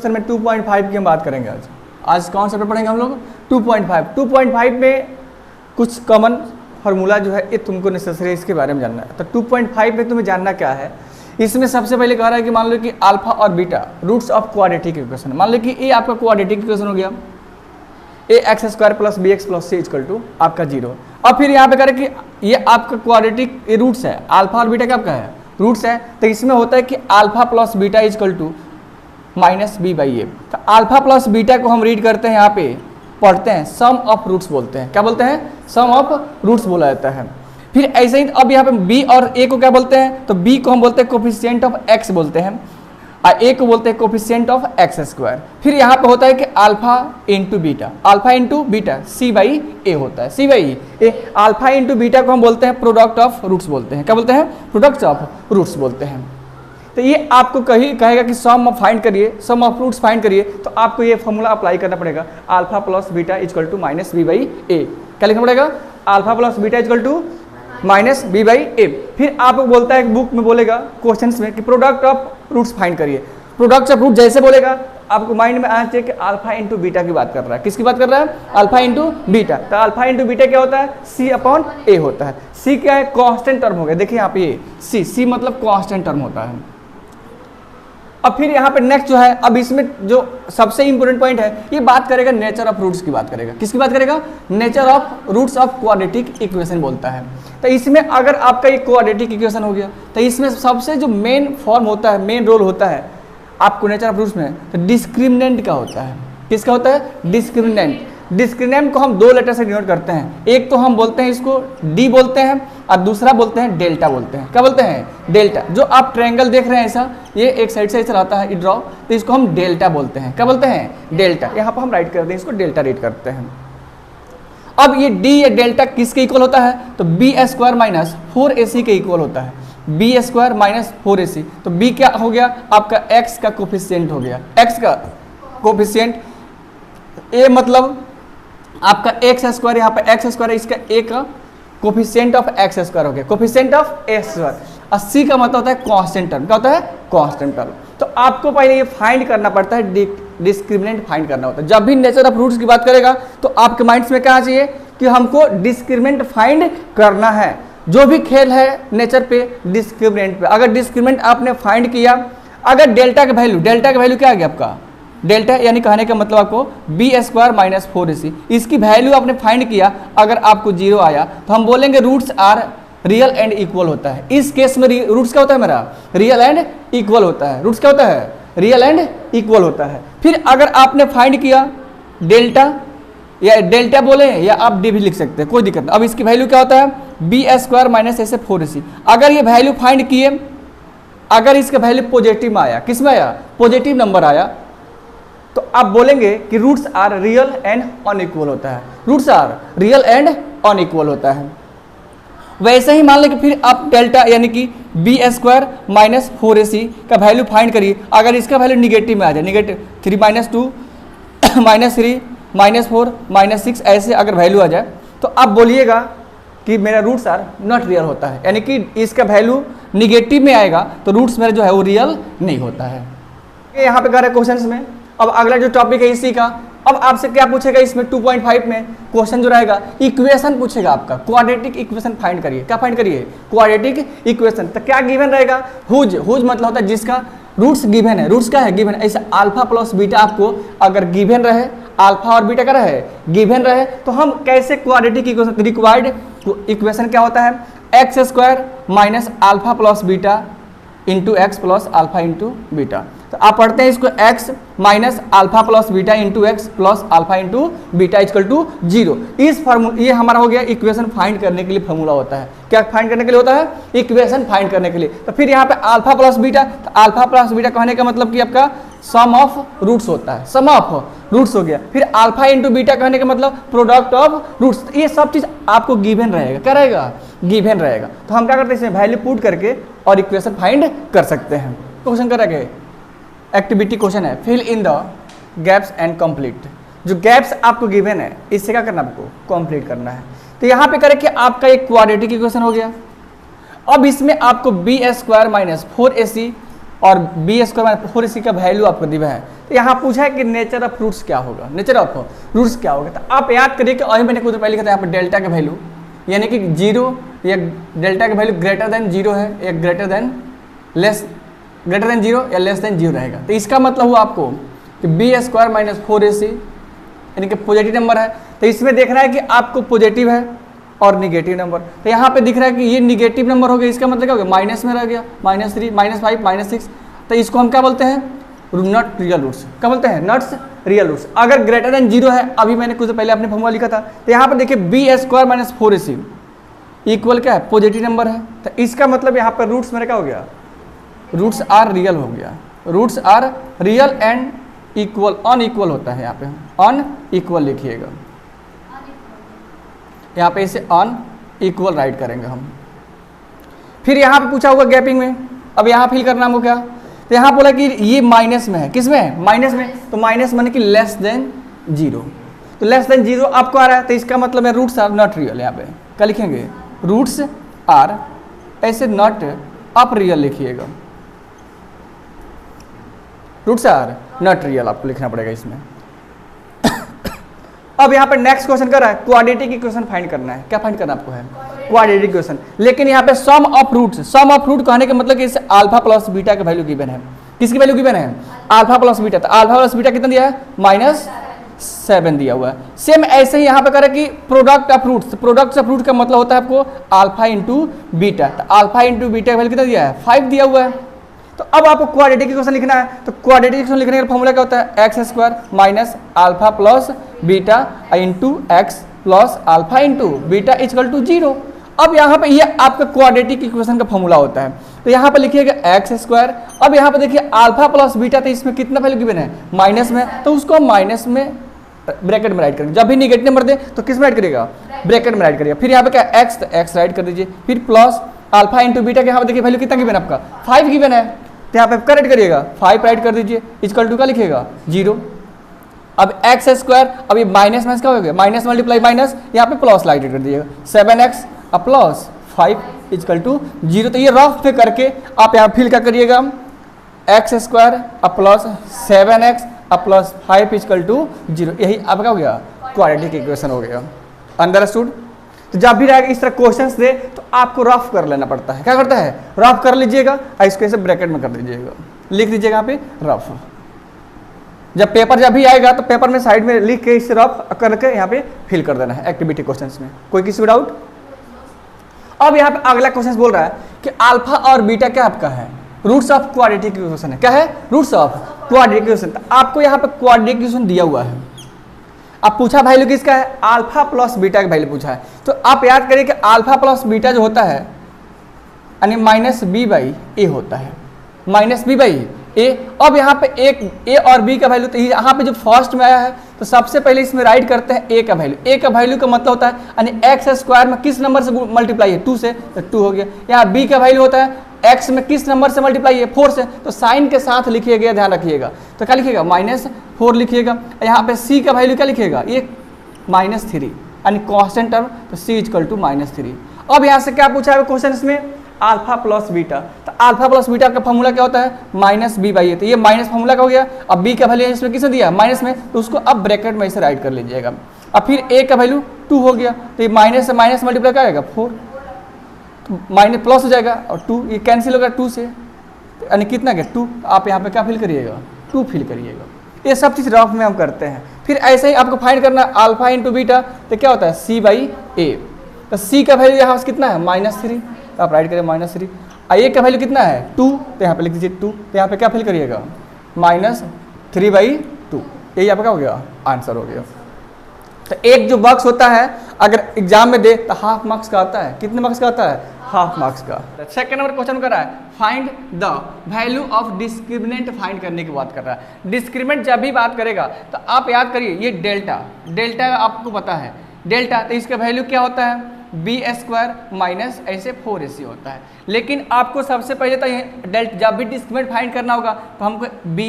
Question में 2.5 की हम बात करेंगे। आज कौन सा पेपर पढ़ेंगे हम लोग? 2.5 में कुछ कॉमन फार्मूला जो है ये तुमको नेसेसरी है, इसके बारे में जानना है। तो 2.5 में तुम्हें जानना क्या है, इसमें सबसे पहले कह रहा है कि मान लो कि अल्फा और beta roots of quadratic equation. मान लो कि ये आपका क्वाड्रेटिक इक्वेशन हो गया, ax² + bx + c = आपका 0। अब फिर यहाँ पे करें कि ये आपका क्वाड्रेटिक रूट्स है, अल्फा और बीटा का आपका है रूट्स है, तो इसमें होता है कि अल्फा + बीटा = -b/a। तो अल्फा प्लस बीटा को हम रीड करते हैं, यहाँ पे पढ़ते हैं सम ऑफ रूट्स बोलते हैं। क्या बोलते हैं? सम ऑफ रूट्स बोला जाता है। फिर ऐसे ही अब यहाँ पे b और a को क्या बोलते हैं? तो b को हम बोलते हैं कोफिशिएंट ऑफ x बोलते हैं, और a को बोलते हैं कोफिशिएंट ऑफ x²। फिर यहाँ पे होता है कि alpha into beta, alpha into beta c/a होता है, c/a। अल्फा इंटू बीटा को हम बोलते हैं प्रोडक्ट ऑफ रूट्स बोलते हैं। क्या बोलते हैं? प्रोडक्ट ऑफ रूट्स बोलते हैं। तो ये आपको कहेगा कि सम ऑफ फाइंड करिए, सम ऑफ रूट्स फाइंड करिए, तो आपको ये फॉर्मूला अप्लाई करना पड़ेगा, अल्फा प्लस बीटा = -b/a। क्या लिखना पड़ेगा? Alpha plus beta = -b/a। फिर आपको बोलता है बुक में बोलेगा क्वेश्चंस में कि प्रोडक्ट ऑफ रूट्स फाइंड करिए। प्रोडक्ट ऑफ रूट जैसे बोलेगा आपको माइंड में आना चाहिए कि अल्फा इंटू बीटा की बात कर रहा है। किसकी बात कर रहा है? Alpha into beta. तो अल्फा इंटू बीटा क्या होता है? c/a होता है। c क्या है? कांस्टेंट टर्म हो गया। देखिए यहाँ पे ये c मतलब कांस्टेंट टर्म होता है। अब फिर यहाँ पे नेक्स्ट जो है, अब इसमें जो सबसे इंपॉर्टेंट पॉइंट है, ये बात करेगा नेचर ऑफ रूट्स की बात करेगा। किसकी बात करेगा? Nature of roots of quadratic equation बोलता है। तो इसमें अगर आपका ये क्वाड्रेटिक इक्वेशन हो गया, तो इसमें सबसे जो मेन फॉर्म होता है, मेन रोल होता है आपको नेचर ऑफ रूट्स में, तो डिस्क्रिमिनेंट का होता है। किसका होता है? डिस्क्रिमिनेंट। डिस्क्रिमिनेंट को हम दो लेटर से डिनोट करते हैं, एक तो हम बोलते हैं इसको डी बोलते हैं, और दूसरा बोलते हैं डेल्टा बोलते हैं। क्या बोलते हैं? डेल्टा। जो आप ट्रायंगल देख रहे हैं ऐसा, ये एक साइड से ऐसा रहता है ड्रॉ, तो इसको हम डेल्टा बोलते हैं। क्या बोलते हैं? डेल्टा। यहाँ पर हम राइट करते हैं, इसको डेल्टा रीड करते हैं। अब ये डी या डेल्टा किसके इक्वल होता है? तो b² - 4ac के इक्वल होता है, b² - 4ac। तो b क्या हो गया? आपका x का कोफिशिएंट हो गया, x का कोफिशिएंट। a मतलब आपका x², यहाँ पे x² है, इसका a का कोफिशिएंट ऑफ x² हो गया, कोफिशिएंट ऑफ x²। और c का मतलब होता है कांस्टेंट टर्म। क्या होता है? Constant term. तो आपको पहले ये फाइंड करना पड़ता है, डिस्क्रिमिनेंट फाइंड करना होता है। जब भी नेचर ऑफ रूट्स की बात करेगा तो आपके माइंड्स में क्या चाहिए कि हमको डिस्क्रिमिनेंट फाइंड करना है। जो भी खेल है नेचर पे, डिस्क्रिमिनेंट पे। अगर डिस्क्रिमिनेंट आपने फाइंड किया, अगर डेल्टा का वैल्यू क्या आ गया आपका? डेल्टा, यानी कहने का मतलब आपको b² - 4ac, इसकी वैल्यू आपने फाइंड किया, अगर आपको 0 आया तो हम बोलेंगे roots are real and equal होता है। इस केस में रूट्स क्या होता है? मेरा रियल एंड इक्वल होता है। रूट्स क्या होता है? रियल एंड इक्वल होता है। फिर अगर आपने फाइंड किया डेल्टा, या डेल्टा बोले या आप डी भी लिख सकते हैं, कोई दिक्कत नहीं। अब इसकी वैल्यू क्या होता है? b² - 4ac। अगर ये वैल्यू फाइंड किए, अगर इसका वैल्यू पॉजिटिव में आया, किस में आया? पॉजिटिव नंबर आया, तो आप बोलेंगे कि roots are real and unequal होता है। Roots are real and unequal होता है। वैसे ही मान लें कि फिर आप डेल्टा यानी कि b² - 4ac का वैल्यू फाइंड करिए। अगर इसका वैल्यू निगेटिव में आ जाए, -3 - 2 -3 -4 -6 ऐसे अगर वैल्यू आ जाए, तो आप बोलिएगा कि मेरा रूट्स आर नॉट रियल होता है, यानी कि इसका वैल्यू निगेटिव में आएगा तो रूट्स मेरा जो है वो रियल नहीं होता है। यहाँ पे कह रहे क्वेश्चन में। अब अगला जो टॉपिक है इसी का, अब आपसे क्या पूछेगा इसमें 2.5 में क्वेश्चन जो रहेगा, इक्वेशन पूछेगा आपका, क्वाड्रेटिक इक्वेशन फाइंड करिए। क्या फाइंड करिए? Quadratic equation. तो क्या गिवन रहेगा? हुज मतलब होता है जिसका रूट्स गिवन है। रूट्स क्या है? गिवन। ऐसे अल्फा प्लस बीटा आपको अगर गिवन रहे, अल्फा और बीटा का रहे गिवन रहे, तो हम कैसे क्वाड्रेटिक इक्वेशन, रिक्वायर्ड इक्वेशन क्या होता है? x² - alpha plus beta into x plus alpha into beta. तो आप पढ़ते हैं इसको x - alpha plus beta into x plus alpha into beta = 0। इस फार्मूला, ये हमारा हो गया इक्वेशन फाइंड करने के लिए फार्मूला होता है। क्या फाइंड करने के लिए होता है? इक्वेशन फाइंड करने के लिए। तो फिर यहाँ पे अल्फा प्लस बीटा, तो अल्फा प्लस बीटा कहने का मतलब कि आपका सम ऑफ रूट्स होता है, सम ऑफ रूट्स हो गया। फिर अल्फा इंटू बीटा कहने का मतलब प्रोडक्ट ऑफ रूट्स। ये सब चीज़ आपको गिवन रहेगा। क्या रहेगा? गिवन रहेगा। तो हम क्या करते हैं, इसमें वैल्यू पुट करके और इक्वेशन फाइंड कर सकते हैं। क्वेश्चन करेंगे, एक्टिविटी क्वेश्चन है, fill in the gaps and complete. जो गैप्स आपको गिवन है इससे क्या करना है? आपको कंप्लीट करना है। तो यहाँ पे करें कि आपका एक क्वाड्रेटिक इक्वेशन हो गया। अब इसमें आपको b² - 4ac और बी स्क्वायर माइनस 4ac का वैल्यू आपको दिया है। तो यहाँ पूछा है कि नेचर ऑफ रूट्स क्या होगा, नेचर ऑफ रूट्स क्या होगा। तो आप याद करिए कि अभी मैंने कुछ पहले लिखा था यहाँ पर डेल्टा का वैल्यू, यानी कि 0 या डेल्टा का वैल्यू ग्रेटर देन 0 है या ग्रेटर देन 0 या लेस देन 0 रहेगा। तो इसका मतलब हुआ आपको कि बी स्क्वायर माइनस 4ac यानी कि पॉजिटिव नंबर है। तो इसमें देख रहा है कि आपको पॉजिटिव है और निगेटिव नंबर। तो यहाँ पे दिख रहा है कि ये निगेटिव नंबर हो गया, इसका मतलब क्या हो गया, माइनस में रह गया, -3, -5, -6। तो इसको हम क्या बोलते हैं, नॉट रियल रूट्स। क्या बोलते हैं, नॉट्स रियल रूट्स। अगर ग्रेटर देन 0 है, अभी मैंने कुछ पहले अपने फॉर्मूला लिखा था, तो यहाँ पर देखिए B square minus 4ac equal क्या है, पॉजिटिव नंबर है। तो इसका मतलब यहाँ पर रूट्स मेरा क्या हो गया, रूट्स आर रियल हो गया। Roots are real and equal, unequal होता है, यहाँ पे अनइक्वल लिखिएगा, यहाँ पे इसे अनइक्वल राइट करेंगे हम। फिर यहाँ पे पूछा होगा गैपिंग में, अब यहाँ फिल करना हमको क्या, तो यहाँ बोला कि ये माइनस में है, किस में है, माइनस में। तो माइनस माने कि लेस देन 0, तो लेस देन 0 आपको आ रहा है, तो इसका मतलब है रूट्स आर नॉट रियल। यहाँ पे क्या लिखेंगे, रूट्स आर, ऐसे नॉट अप रियल लिखिएगा, रूट्स आर नॉट रियल आपको लिखना पड़ेगा इसमें। अब यहाँ पे नेक्स्ट क्वेश्चन कर रहा है, क्वाड्रेटिक इक्वेशन फाइंड करना है। क्या फाइंड करना आपको है, क्वाड्रेटिक इक्वेशन। लेकिन यहाँ पे sum of roots, sum of root कहने का मतलब कि इसे अल्फा प्लस बीटा का वैल्यू गिवन है। किसकी वैल्यू गिवन है, अल्फा प्लस बीटा। तो अल्फा प्लस बीटा कितना दिया है, -7 दिया हुआ है। सेम ऐसे ही यहाँ पे करे कि product of roots, product of root का मतलब होता है आपको अल्फा इंटू बीटा। तो अल्फा इंटू बीटा का वैल्यू कितना दिया है, 5 दिया हुआ है। तो अब आपको क्वाड्रेटिक इक्वेशन लिखना है। तो क्वाड्रेटिक इक्वेशन लिखने का फॉर्मूला क्या होता है, x square minus alpha plus beta into x plus alpha into beta equal to 0। अब यहाँ पे ये आपका क्वाड्रेटिक इक्वेशन का फॉर्मूला होता है। तो यहाँ पे लिखिएगा एक्स स्क्वायर। अब यहाँ पे देखिए अल्फा प्लस बीटा, तो इसमें कितना वैल्यू गिवन है, माइनस में, तो उसको माइनस में ब्रैकेट में राइट करेंगे। जब भी निगेटिव नंबर दे तो किस में राइट करिएगा, ब्रैकेट में राइट करिएगा। फिर यहाँ पे क्या एक्स, तो एक्स राइट कर दीजिए। फिर प्लस अल्फा इंटू बीटा के यहाँ पे देखिए वैल्यू कितना गिवन है आपका, 5 गिवन है। तो यहाँ पे करेक्ट करिएगा, 5 राइट कर दीजिए, इक्वल टू का लिखिएगा 0। अब एक्स स्क्वायर, अब ये माइनस माइनस क्या हो गया, माइनस मल्टीप्लाई माइनस, यहाँ पे प्लस राइट कर दीजिएगा, 7x प्लस 5 इक्वल टू 0। तो ये रफ पे करके आप यहाँ फिल क्या करिएगा, x square plus 7x plus 5 equal to 0। यही आपका हो गया क्वाड्रेटिक इक्वेशन हो गया। अंडरस्टूड। तो जब भी रहेगा इस तरह क्वेश्चंस दे तो आपको रफ कर लेना पड़ता है। क्या करता है, रफ कर लीजिएगा और इसको ऐसे ब्रैकेट में कर दीजिएगा, लिख दीजिएगा यहाँ पे रफ। जब पेपर जब भी आएगा तो पेपर में साइड में लिख के इसे रफ करके यहाँ पे फिल कर देना है एक्टिविटी क्वेश्चंस में। कोई किसी को डाउट। अब यहाँ पे अगला क्वेश्चन बोल रहा है कि अल्फा और बीटा क्या आपका है, रूट्स ऑफ क्वाड्रेटिक इक्वेशन है। क्या है, रूट्स ऑफ क्वाड्रेटिक इक्वेशन। तो आपको यहाँ पे क्वाड्रेटिक इक्वेशन दिया हुआ है। अब पूछा वैल्यू किसका है, अल्फा प्लस बीटा का वैल्यू पूछा है। तो आप याद करिए कि अल्फा प्लस बीटा जो होता है यानी -b/a होता है, -b/a। अब यहाँ पे एक a और b का वैल्यू, तो यहाँ पे जो फर्स्ट में आया है तो सबसे पहले इसमें राइट करते हैं a का वैल्यू। a का वैल्यू का मतलब होता है यानी एक्स स्क्वायर में किस नंबर से मल्टीप्लाई है, 2 से, तो 2 हो गया। यहाँ b का वैल्यू होता है x में किस नंबर से मल्टीप्लाई है, 4 से, तो साइन के साथ लिखिएगा, ध्यान रखिएगा। तो क्या लिखिएगा, -4 लिखिएगा। यहाँ पे c का वैल्यू क्या लिखिएगा, ये -3 यानी कांस्टेंट टर्म, तो c इक्वल टू -3। अब यहाँ से क्या पूछा है क्वेश्चन इसमें, अल्फा प्लस बीटा। तो अल्फा प्लस बीटा का फॉर्मूला क्या होता है, -b/a। तो ये माइनस फॉर्मूला का हो गया। अब b का वैल्यू इसमें किसने दिया, माइनस में, तो उसको अब ब्रैकेट में इसे राइट कर लीजिएगा। अब फिर a का वैल्यू 2 हो गया, तो ये माइनस से माइनस मल्टीप्लाई क्या आएगा, 4, तो माइनस प्लस हो जाएगा और 2 ये कैंसिल होगा 2 से, यानी कितना गया 2। आप यहाँ पे क्या फिल करिएगा, 2 फिल करिएगा। ये सब चीज़ रफ में हम करते हैं। फिर ऐसे ही आपको फाइंड करना अल्फा इंटू बीटा, तो क्या होता है c/a। तो c का वैल्यू यहाँ कितना है, -3, तो आप राइट करें -3। a का वैल्यू कितना है 2, तो यहाँ पे लिख दीजिए 2। तो यहाँ पे क्या फिल करिएगा, -3/2। यही आपका हो गया आंसर हो गया। तो एक जो बॉक्स होता है अगर एग्जाम में दे तो हाफ मार्क्स का आता है। कितने मार्क्स का आता है, हाफ मार्क्स का। सेकंड नंबर क्वेश्चन कर रहा है find the value of discriminant find करने की बात कर रहा है। डिस्क्रिमिनेंट जब भी बात करेगा तो आप याद करिए ये डेल्टा आपको पता है डेल्टा, तो इसका वैल्यू क्या होता है, b² माइनस ऐसे 4ac होता है। लेकिन आपको सबसे पहले तो ये डेल्टा जब भी डिस्क्रिमिनेंट फाइंड करना होगा तो हमको b,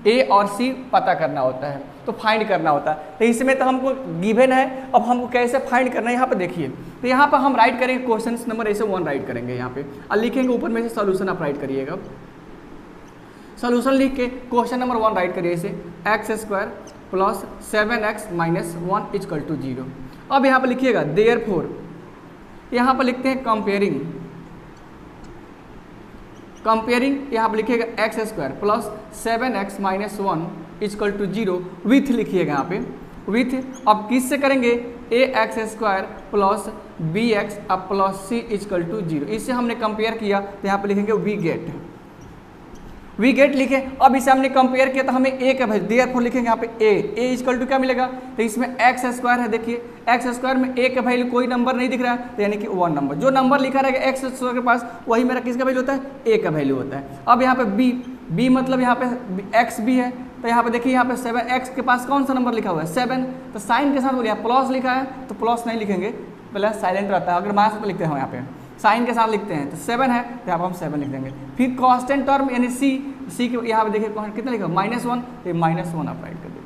a और c पता करना होता है, तो फाइंड करना होता है। तो इसमें तो हमको गिवन है, अब हमको कैसे फाइंड करना है यहाँ पे देखिए। तो यहाँ पर हम राइट करेंगे क्वेश्चन नंबर ऐसे 1 राइट करेंगे यहाँ पे और लिखेंगे ऊपर में से सॉल्यूशन आप राइट करिएगा। सोल्यूशन लिख के क्वेश्चन नंबर 1 राइट करिए इसे, x square plus 7x minus 1 equal to 0। अब यहाँ पर लिखिएगा देयरफॉर, यहाँ पर लिखते हैं कंपेयरिंग, यहाँ पर लिखिएगा x square plus 7x minus 1 equal to 0 with लिखिएगा यहाँ पे विथ। अब किससे करेंगे, a x square plus b x अब प्लस सी इक्वल टू 0, इससे हमने कंपेयर किया तो यहाँ पे लिखेंगे वी गेट लिखे। अब इसे हमने कंपेयर किया तो हमें ए का वैल्यू देयरफॉर लिखेंगे यहाँ पे ए इक्वल टू क्या मिलेगा, तो इसमें एक्स स्क्वायर है, देखिए एक्स स्क्वायर में ए का वैल्यू कोई नंबर नहीं दिख रहा है तो यानी कि 1 नंबर, जो नंबर लिखा रहेगा एक्स स्क्वायर के पास वही मेरा किसका वैल्यू होता है, ए का वैल्यू होता है। अब यहाँ पे बी मतलब यहाँ पे एक्स भी है, तो यहाँ पे देखिए यहाँ पे 7x के पास कौन सा नंबर लिखा हुआ है 7, तो साइन के साथ बोलिए प्लस लिखा है तो प्लस नहीं लिखेंगे, प्लस साइलेंट रहता है, अगर माइनस पे लिखते हैं यहाँ पे साइन के साथ लिखते हैं तो 7 है तो यहाँ पर हम 7 लिख देंगे। फिर कांस्टेंट टर्म यानी सी के यहाँ पे देखिए कितना लिखा -1, तो -1 आप राइट कर देंगे।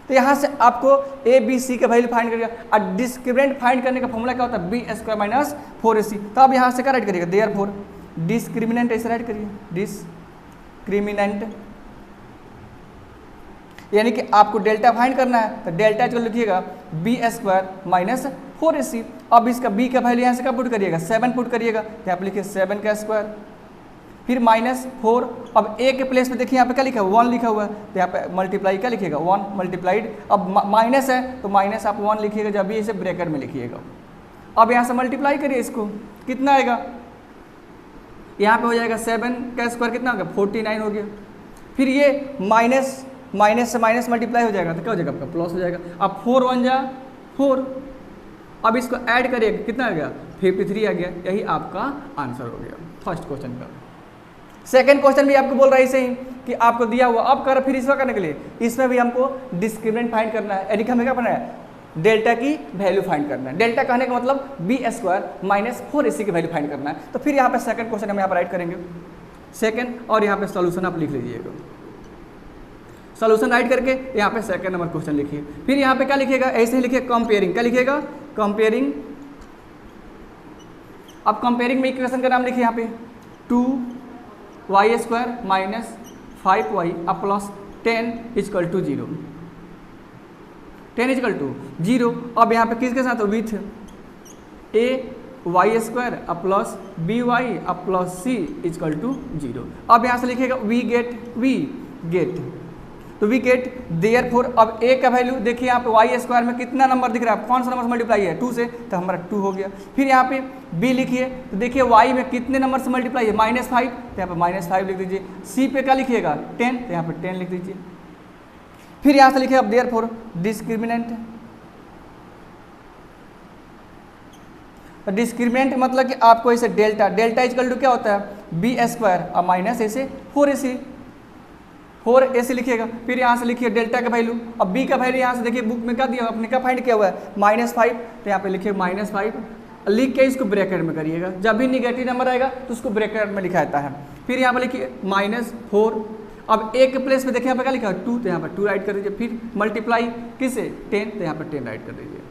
तो यहाँ से आपको ए बी सी का वैल्यू फाइंड करिएगा, और डिस्क्रिमिनेंट फाइंड करने का फॉर्मूला क्या होता है, बी स्क्वायर माइनस 4ac। तो अब यहाँ से क्या राइट करिएगा, देयरफॉर डिस्क्रिमिनेंट ऐसे राइट करिए, डिस्क्रिमिनेंट यानी कि आपको डेल्टा फाइंड करना है तो डेल्टा जो लिखिएगा बी स्क्वायर माइनस 4ac। अब इसका b का वैल्यू यहाँ से क्या पुट करिएगा, 7 पुट करिएगा, तो यहाँ पे लिखिए 7 का स्क्वायर, फिर -4। अब a के प्लेस पे देखिए यहाँ पे क्या लिखा है 1 लिखा हुआ है, तो यहाँ पे मल्टीप्लाई क्या लिखिएगा 1 मल्टीप्लाइड, अब माइनस है तो माइनस आप 1 लिखिएगा, जब भी इसे ब्रैकेट में लिखिएगा। अब यहाँ से मल्टीप्लाई करिए इसको, कितना आएगा, यहाँ पे हो जाएगा 7 का स्क्वायर कितना हो गया 49 हो गया। फिर ये माइनस से माइनस मल्टीप्लाई हो जाएगा तो क्या हो जाएगा आपका प्लस हो जाएगा। अब 4 1 जा 4, अब इसको ऐड करिए कितना आ गया 53 आ गया। यही आपका आंसर हो गया फर्स्ट क्वेश्चन का। सेकंड क्वेश्चन भी आपको बोल रहा है इसे ही कि आपको दिया हुआ, अब कर फिर इसका करने के लिए इसमें भी हमको डिस्क्रिमिनेंट फाइंड करना है, यानी कि हमें क्या करना है, डेल्टा की वैल्यू फाइंड करना है। डेल्टा कहने का मतलब बी स्क्वायर माइनस 4ac की वैल्यू फाइंड करना है। तो फिर यहाँ पे सेकंड क्वेश्चन हम यहाँ पर राइट करेंगे सेकंड, और यहाँ पे सॉल्यूशन आप लिख लीजिएगा। सॉल्यूशन राइट करके यहाँ पे सेकंड नंबर क्वेश्चन लिखिए। फिर यहाँ पे क्या लिखिएगा, ऐसे ही लिखिए कंपेयरिंग, क्या लिखिएगा कंपेयरिंग। अब कंपेयरिंग में इक्वेशन का नाम लिखिए यहाँ पे 2y स्क्वायर माइनस 5y अब plus 10 equal to 0, 10 equal to 0। अब यहाँ पे किसके साथ विथ a y स्क्वायर अब प्लस by अब प्लस c इक्वल टू 0। अब यहाँ से लिखिएगा वी गेट तो वी गेट देयरफॉर। अब a का वैल्यू देखिए यहाँ पे y स्क्वायर में कितना नंबर दिख रहा है, कौन सा नंबर से मल्टीप्लाई है 2 से, तो हमारा 2 हो गया। फिर यहाँ पे b लिखिए तो देखिए y में कितने नंबर से मल्टीप्लाई है -5, तो यहाँ पे -5 लिख दीजिए। c पे क्या लिखिएगा 10, तो यहाँ पे 10 लिख दीजिए। फिर यहाँ से लिखिए अब देयरफॉर डिस्क्रिमिनेंट, डिस्क्रिमिनेंट मतलब कि आपको इसे डेल्टा इक्वल टू क्या होता है बी स्क्वायर और माइनस ऐसे 4ac लिखिएगा। फिर यहाँ से लिखिए डेल्टा का वैल्यू, अब बी का वैल्यू यहाँ से देखिए बुक में क्या दिया आपने क्या फाइंड किया हुआ है -5, तो यहाँ पे लिखिए -5 लिख के इसको ब्रैकेट में करिएगा, जब भी निगेटिव नंबर आएगा तो उसको ब्रैकेट में लिखा जाता है। फिर यहाँ पे लिखिए -4, अब एक प्लेस पे देखिए यहाँ पे क्या लिखा है 2, तो यहाँ पर 2 राइट कर दीजिए। फिर मल्टीप्लाई किससे 10, तो यहाँ पर 10 राइट कर दीजिए।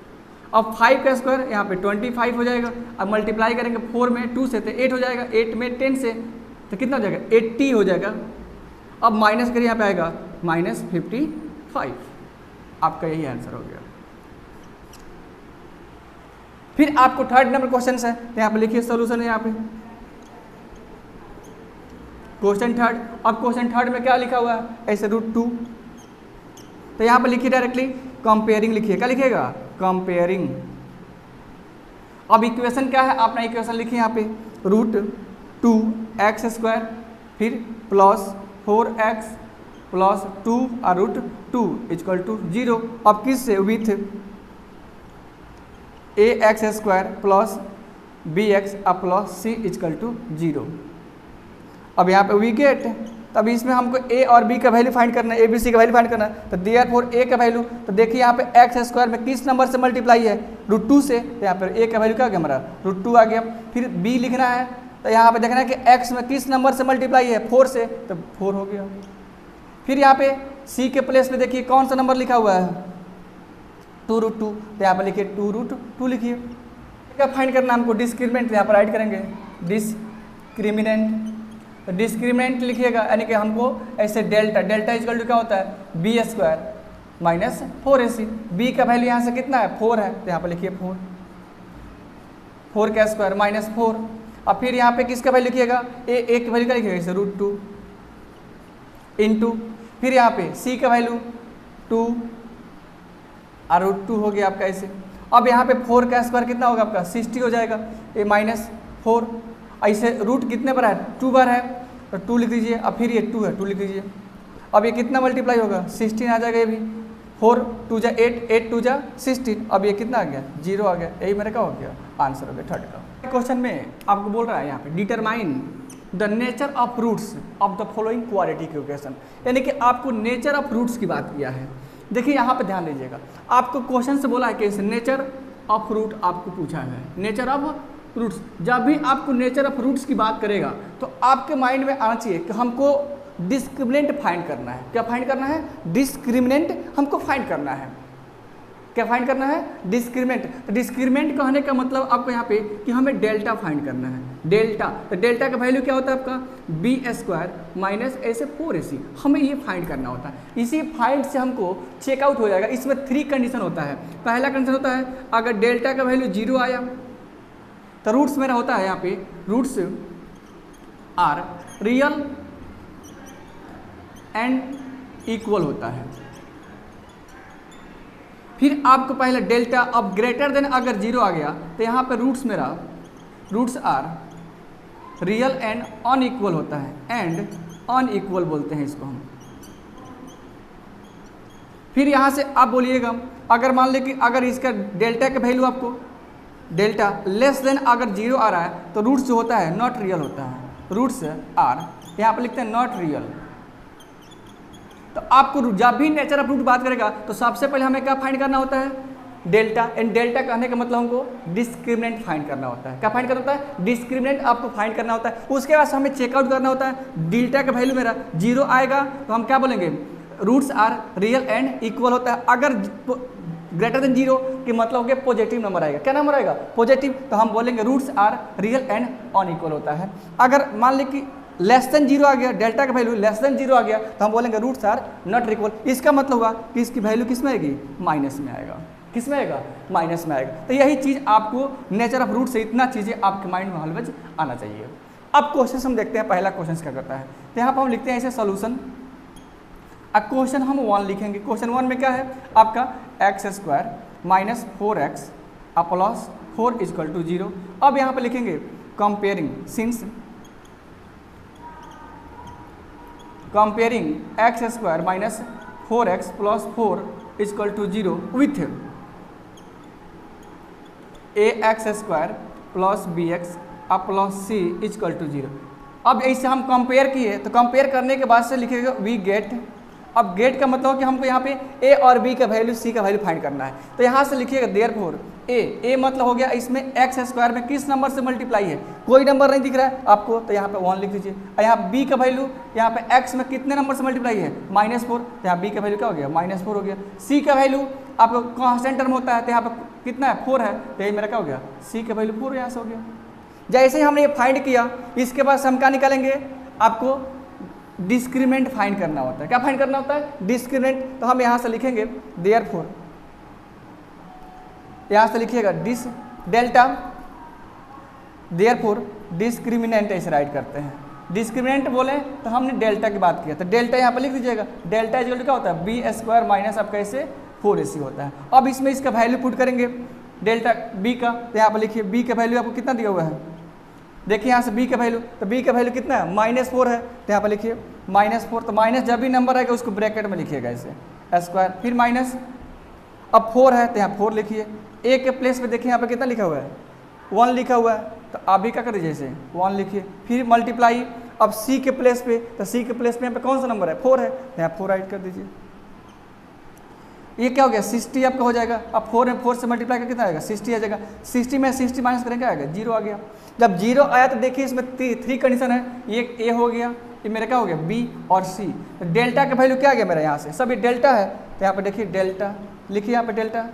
अब 5 का स्क्वायर यहाँ पे 25 हो जाएगा। अब मल्टीप्लाई करेंगे 4 में 2 से तो 8 हो जाएगा, 8 में 10 से तो कितना हो जाएगा 80 हो जाएगा। अब माइनस करिए यहाँ पे आएगा -55, आपका यही आंसर हो गया। फिर आपको थर्ड नंबर क्वेश्चन है तो यहाँ पे लिखिए सोल्यूशन है यहाँ पे क्वेश्चन थर्ड। अब क्वेश्चन थर्ड में क्या लिखा हुआ है ऐसे √2, तो यहाँ पे लिखिए डायरेक्टली कंपेयरिंग लिखिए, क्या लिखिएगा कंपेयरिंग। अब इक्वेशन क्या है, आपने इक्वेशन लिखिए यहाँ पे √2x स्क्वायर फिर प्लस 4x प्लस 2 और √2 इक्वल टू 0। अब किससे with ax square plus bx अब प्लस c इक्वल टू 0। अब यहाँ पे वी गेट, तब इसमें हमको a और b का वैल्यू फाइंड करना है, a b c का वैल्यू फाइंड करना है। तो देयरफॉर a का वैल्यू, तो देखिए यहाँ पे x स्क्वायर में किस नंबर से मल्टीप्लाई है √2 से, तो यहाँ पर a का वैल्यू क्या आ गया हमारा √2 आ गया। फिर b लिखना है तो यहाँ पे देखना है कि x में किस नंबर से मल्टीप्लाई है 4 से, तो 4 हो गया। फिर यहाँ पे c के प्लेस पे देखिए कौन सा नंबर लिखा हुआ है 2√2, तो यहाँ पे लिखिए 2√2 लिखिए। क्या फाइंड करना हमको डिस्क्रिमिनेंट, यहाँ पर राइट करेंगे डिस्क्रिमिनेंट। तो डिस्क्रिमिनेंट लिखिएगा, यानी कि हमको ऐसे डेल्टा, डेल्टा इक्वल टू क्या होता है b square minus 4ac। B का वैल्यू यहाँ से कितना है 4 है, तो यहाँ पर लिखिए 4 का स्क्वायर माइनस 4। अब फिर यहाँ पे किसका वैल्यू लिखिएगा, ए की वैल्यू क्या लिखिएगा इसे √2 इंटू, फिर यहाँ पे सी का वैल्यू 2 और √2 हो गया आपका ऐसे। अब यहाँ पे 4 का स्क्वायर कितना होगा आपका 60 हो जाएगा, ये माइनस 4, ऐसे रूट कितने बार है 2 बार है, तो 2 लिख दीजिए। अब फिर ये 2 है 2 लिख दीजिए। अब ये कितना मल्टीप्लाई होगा 16 आ जाएगा, ये भी 4 2 जा 8 8 2 जा 16। अब ये कितना आ गया 0 आ गया, यही मेरा क्या हो गया आंसर हो गया थर्ड का। क्वेश्चन में आपको बोल रहा है यहाँ पे determine the nature of roots of the following quadratic equation, यानी कि आपको नेचर ऑफ रूट्स की बात किया है। देखिए यहाँ पे ध्यान दीजिएगा, आपको क्वेश्चन से बोला है कि नेचर ऑफ रूट आपको पूछा है, नेचर ऑफ रूट्स। जब भी आपको नेचर ऑफ रूट्स की बात करेगा तो आपके माइंड में आना चाहिए कि हमको डिस्क्रिमिनेंट फाइंड करना है। क्या फाइंड करना है, डिस्क्रिमिनेंट हमको फाइंड करना है। क्या फाइंड करना है, डिस्क्रिमिनेंट। तो डिस्क्रिमिनेंट कहने का मतलब आपको यहाँ पे कि हमें डेल्टा फाइंड करना है, डेल्टा। तो डेल्टा का वैल्यू क्या होता है आपका बी स्क्वायर माइनस ऐसे 4ac, हमें ये फाइंड करना होता है। इसी फाइंड से हमको चेकआउट हो जाएगा। इसमें 3 कंडीशन होता है। पहला कंडीशन होता है अगर डेल्टा का वैल्यू 0 आया तो रूट्स मेरा होता है यहाँ पे roots are real and equal होता है। फिर आपको पहले डेल्टा अब ग्रेटर देन अगर 0 आ गया तो यहाँ पे रूट्स मेरा roots are real and unequal होता है, एंड अनइक्वल बोलते हैं इसको हम। फिर यहाँ से आप बोलिएगा अगर मान लें कि अगर इसका डेल्टा का वैल्यू आपको डेल्टा लेस देन अगर 0 आ रहा है तो रूट्स जो होता है नॉट रियल होता है, रूट्स आर यहाँ पे लिखते हैं नॉट रियल। तो आपको जब भी नेचर ऑफ रूट बात करेगा तो सबसे पहले हमें क्या फाइंड करना होता है डेल्टा, एंड डेल्टा कहने का मतलब हमको डिस्क्रिमिनेंट फाइंड करना होता है। क्या फाइंड करना होता है, डिस्क्रिमिनेंट आपको फाइंड करना होता है। उसके बाद हमें चेकआउट करना होता है डेल्टा का वैल्यू मेरा 0 आएगा तो हम क्या बोलेंगे roots are real and equal होता है। अगर ग्रेटर देन 0 कि मतलब हो गया पॉजिटिव नंबर आएगा। क्या नंबर आएगा पॉजिटिव, तो हम बोलेंगे roots are real and unequal होता है। अगर मान लें कि लेस देन 0 आ गया, डेल्टा का वैल्यू लेस देन 0 आ गया तो हम बोलेंगे रूट्स आर नॉट इक्वल। इसका मतलब होगा कि इसकी वैल्यू किस में आएगी माइनस में आएगा। किस में आएगा माइनस में आएगा। तो यही चीज़ आपको नेचर ऑफ रूट से इतना चीज़ें आपके माइंड में ऑलवेज आना चाहिए। अब क्वेश्चन हम देखते हैं, पहला क्वेश्चन क्या करता है। तो यहाँ पर हम लिखते हैं ऐसे सोल्यूशन। अब क्वेश्चन हम 1 लिखेंगे। क्वेश्चन 1 में क्या है आपका x square minus 4x plus 4 equal to 0। अब यहाँ पर लिखेंगे comparing since comparing x square minus 4x plus 4 equal to 0 with ax square plus bx plus c equal to 0। अब ऐसे हम कंपेयर किए तो कंपेयर करने के बाद से लिखेगा वी गेट। अब गेट का मतलब कि हमको यहाँ पे a और b का वैल्यू c का वैल्यू फाइंड करना है। तो यहाँ से लिखिएगा देयरफॉर a मतलब हो गया इसमें एक्स स्क्वायर में किस नंबर से मल्टीप्लाई है, कोई नंबर नहीं दिख रहा है आपको तो यहाँ पे 1 लिख दीजिए। और यहाँ b का वैल्यू यहाँ पे x में कितने नंबर से मल्टीप्लाई है -4, तो यहाँ b का वैल्यू क्या हो गया -4 हो गया। c का वैल्यू आपको कांस्टेंट टर्म होता है तो यहाँ पे कितना है 4 है, तो ये मेरा क्या हो गया c का वैल्यू 4 यहाँ से हो गया। जैसे ही हमने ये फाइंड किया इसके बाद हम क्या निकालेंगे, आपको डिस्क्रिमिनेंट फाइंड करना होता है। क्या फाइंड करना होता है डिस्क्रिमिनेंट। तो हम यहाँ से लिखेंगे देयरफॉर, यहाँ से लिखिएगा डिस डेल्टा देयरफॉर डिस्क्रिमिनेंट ऐसे राइट करते हैं। डिस्क्रिमिनेंट बोले तो हमने डेल्टा की बात किया तो डेल्टा यहाँ पर लिख दीजिएगा। डेल्टा इक्वल टू क्या होता है बी स्क्वायर माइनस आपका ऐसे 4ac होता है। अब इसमें इसका वैल्यू पुट करेंगे डेल्टा बी का, तो यहाँ पर लिखिए बी का वैल्यू आपको कितना दिया हुआ है, देखिए यहाँ से b का वैल्यू, तो b का वैल्यू कितना है -4 है तो यहाँ पर लिखिए -4। तो माइनस जब भी नंबर आएगा उसको ब्रैकेट में लिखिएगा ऐसे स्क्वायर, फिर माइनस। अब 4 है तो यहाँ 4 लिखिए। a के प्लेस पे देखिए यहाँ पे कितना लिखा हुआ है 1 लिखा हुआ है, तो आप भी क्या कर दीजिए ऐसे 1 लिखिए। फिर मल्टीप्लाई अब c के प्लेस पे, तो c के प्लेस पे यहाँ पे कौन सा नंबर है 4 है तो यहाँ 4 राइट कर दीजिए। ये क्या हो गया 60 आपका हो जाएगा। अब 4 में 4 से मल्टीप्लाई कर कितना आएगा 60 आ जाएगा। 60 में 60 माइनस करेंगे आएगा 0 आ गया। जब 0 आया तो देखिए इसमें 3 कंडीशन है, ये a हो गया, ये मेरा क्या हो गया b और c। तो डेल्टा का वैल्यू क्या आ गया मेरा यहाँ से सब ये डेल्टा है, तो यहाँ पे देखिए डेल्टा लिखिए, यहाँ पे डेल्टा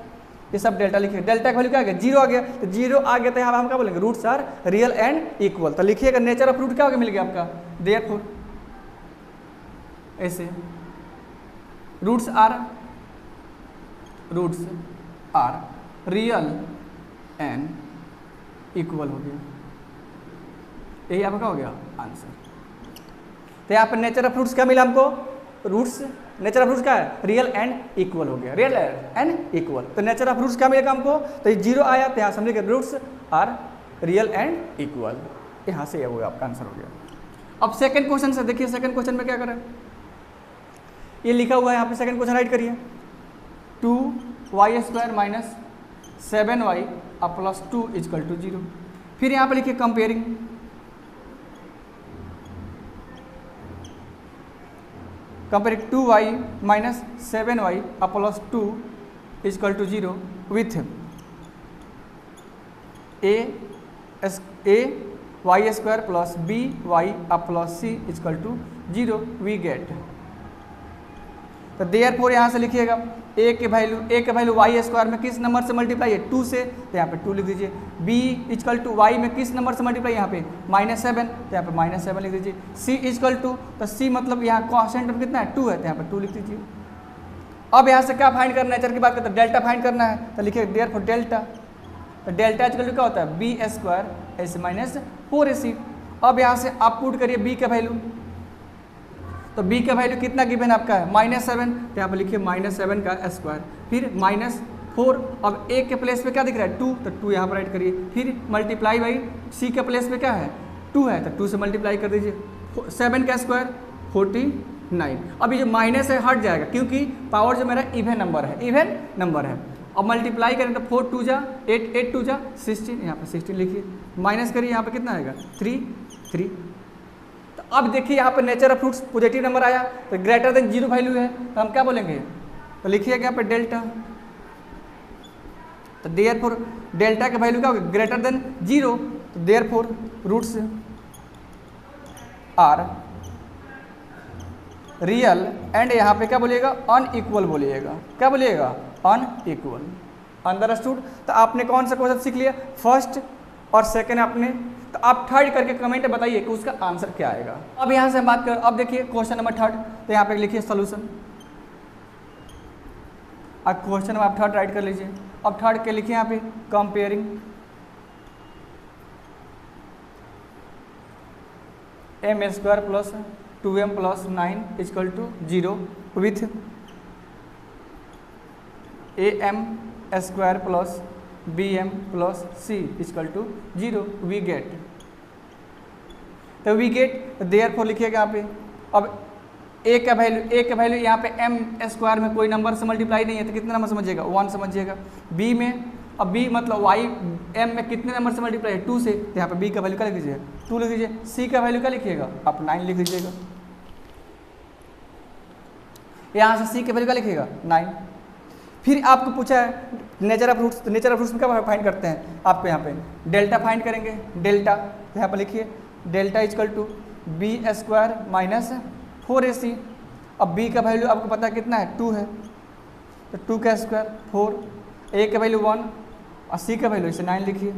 ये सब डेल्टा लिखिए। डेल्टा का वैल्यू क्या आ गया, 0 आ गया, तो 0 आ गया तो यहाँ हम क्या बोलेंगे, roots are real and equal. तो लिखिएगा नेचर ऑफ रूट क्या हो गया, मिल गया आपका, देयरफॉर ऐसे roots are real and equal हो गया। यही आपका क्या हो गया आंसर। तो यहाँ पर नेचर ऑफ रूट्स क्या मिला हमको, रूट्स, नेचर ऑफ रूट्स क्या है, रियल एंड इक्वल हो गया, रियल एंड इक्वल। तो नेचर ऑफ रूट्स क्या मिलेगा हमको, तो ये 0 आया तो यहाँ समझिए roots are real and equal, यहाँ से ये हो गया आपका आंसर हो गया। अब सेकंड क्वेश्चन से देखिए, सेकंड क्वेश्चन में क्या करें, ये लिखा हुआ है यहाँ पे, सेकंड क्वेश्चन राइट करिए, 2y² minus 7y plus 2 equal to 0। फिर यहाँ पे लिखिए comparing, comparing 2y minus 7y plus 2 equal to 0 with y² plus by plus c equal to 0 we get. तो देयरफॉर यहाँ से लिखिएगा a के वैल्यू y² में किस नंबर से मल्टीप्लाई है, 2 से, तो यहाँ पे 2 लिख दीजिए। b इक्वल टू y में किस नंबर से मल्टीप्लाई, यहाँ पे -7, तो यहाँ पे -7 लिख दीजिए। c इक्वल टू, तो c मतलब यहाँ कॉन्स्टेंट टर्म कितना है, 2 है, तो यहाँ पे 2 लिख दीजिए। अब यहाँ से क्या फाइंड करना है, नेचर की बात करते हैं, डेल्टा फाइंड करना है, तो लिखिए देयरफॉर डेल्टा। तो डेल्टा इक्वल टू क्या होता है, b² ऐसे माइनस 4ac। अब यहाँ से आप पुट करिए b का वैल्यू, तो b का वैल्यू कितना गिवन आपका है, -7, तो यहाँ पर लिखिए -7 का स्क्वायर, फिर -4। अब a के प्लेस पे क्या दिख रहा है, 2, तो 2 यहाँ पर राइट करिए। फिर मल्टीप्लाई बाई c के प्लेस पे क्या है, 2 है, तो 2 से मल्टीप्लाई कर दीजिए। 7 का स्क्वायर 49। अब ये जो माइनस है हट जाएगा, क्योंकि पावर जो मेरा इवन नंबर है। अब मल्टीप्लाई करें तो 4 2 जा 8, 8 2 जा 16, यहाँ पर 16 लिखिए, माइनस करिए, यहाँ पर कितना आएगा 3। तो अब देखिए यहाँ पर nature of fruits positive number आया, तो ग्रेटर देन 0 वैल्यू है, तो हम क्या बोलेंगे, तो लिखिएगा यहाँ पर डेल्टा। तो देयरफॉर डेल्टा का वैल्यू क्या होगा, ग्रेटर देन 0, तो therefore roots are real and यहाँ पे क्या बोलिएगा, अनइक्वल बोलिएगा, क्या बोलिएगा, अनइक्वल। अंडरस्टूड। तो आपने कौन सा क्वेश्चन सीख लिया, फर्स्ट और सेकंड आपने, तो आप थर्ड करके कमेंट में बताइए कि उसका आंसर क्या आएगा। अब यहाँ से हम बात करें, अब देखिए क्वेश्चन नंबर थर्ड, तो यहाँ पे लिखिए सोल्यूशन। अब क्वेश्चन में आप थर्ड राइट कर लीजिए। अब थर्ड के लिखिए यहाँ पे comparing m² plus 2m plus 9 equal to 0 with am² plus bm plus c equal to 0 we get. तो वी गेट देयरफॉर लिखिएगा यहाँ पे। अब a का वैल्यू यहाँ पे m² में कोई नंबर से मल्टीप्लाई नहीं है, तो कितने नंबर समझिएगा, 1 समझिएगा। b में, अब b मतलब y m में कितने नंबर से मल्टीप्लाई है, 2 से, तो यहाँ पे b का वैल्यू क्या लिख दीजिए, 2 लिख दीजिए। c का वैल्यू क्या लिखिएगा, आप 9 लिख दीजिएगा। यहाँ से c का वैल्यू क्या लिखिएगा, 9। फिर आपको पूछा है नेचर ऑफ रूट्स, तो नेचर ऑफ रूट्स में क्या फाइंड करते हैं, आपको यहाँ पे डेल्टा फाइंड करेंगे। डेल्टा, तो यहाँ पर लिखिए delta equal to b² minus 4ac। अब b का वैल्यू आपको पता है कितना है, 2 है, तो 2 का स्क्वायर 4, a का वैल्यू 1 और c का वैल्यू इसे 9 लिखिए।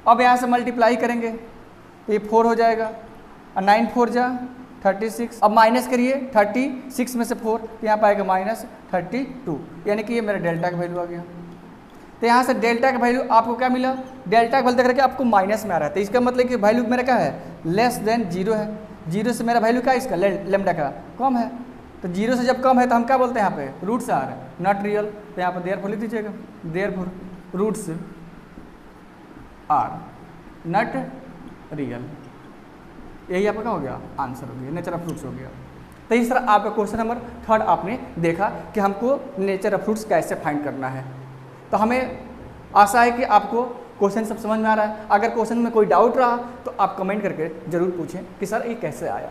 अब यहाँ से मल्टीप्लाई करेंगे तो ये 4 हो जाएगा और 9 4 जा 36। अब माइनस करिए 36 में से 4, तो यहाँ पाएगा -32, यानी कि ये मेरा डेल्टा का वैल्यू आ गया। तो यहाँ से डेल्टा का वैल्यू आपको क्या मिला, डेल्टा का वैल्यू देख रहे आपको माइनस में आ रहा है, तो इसका मतलब कि वैल्यू मेरा क्या है, लेस देन 0 है। 0 से मेरा वैल्यू क्या है, इसका लेमडा का कम है, तो 0 से जब कम है तो हम क्या बोलते हैं, यहाँ पे रूट्स आर नॉट रियल। तो यहाँ पर देयरफॉर लिख दीजिएगा, therefore roots are not real. यही आपका क्या हो गया, आंसर हो गया, नेचर ऑफ फ्रूट्स हो गया। तो इस तरह आपका क्वेश्चन नंबर थर्ड आपने देखा कि हमको नेचर ऑफ फ्रूट्स कैसे फाइंड करना है। तो हमें आशा है कि आपको क्वेश्चन सब समझ में आ रहा है। अगर क्वेश्चन में कोई डाउट रहा तो आप कमेंट करके ज़रूर पूछें कि सर ये कैसे आया।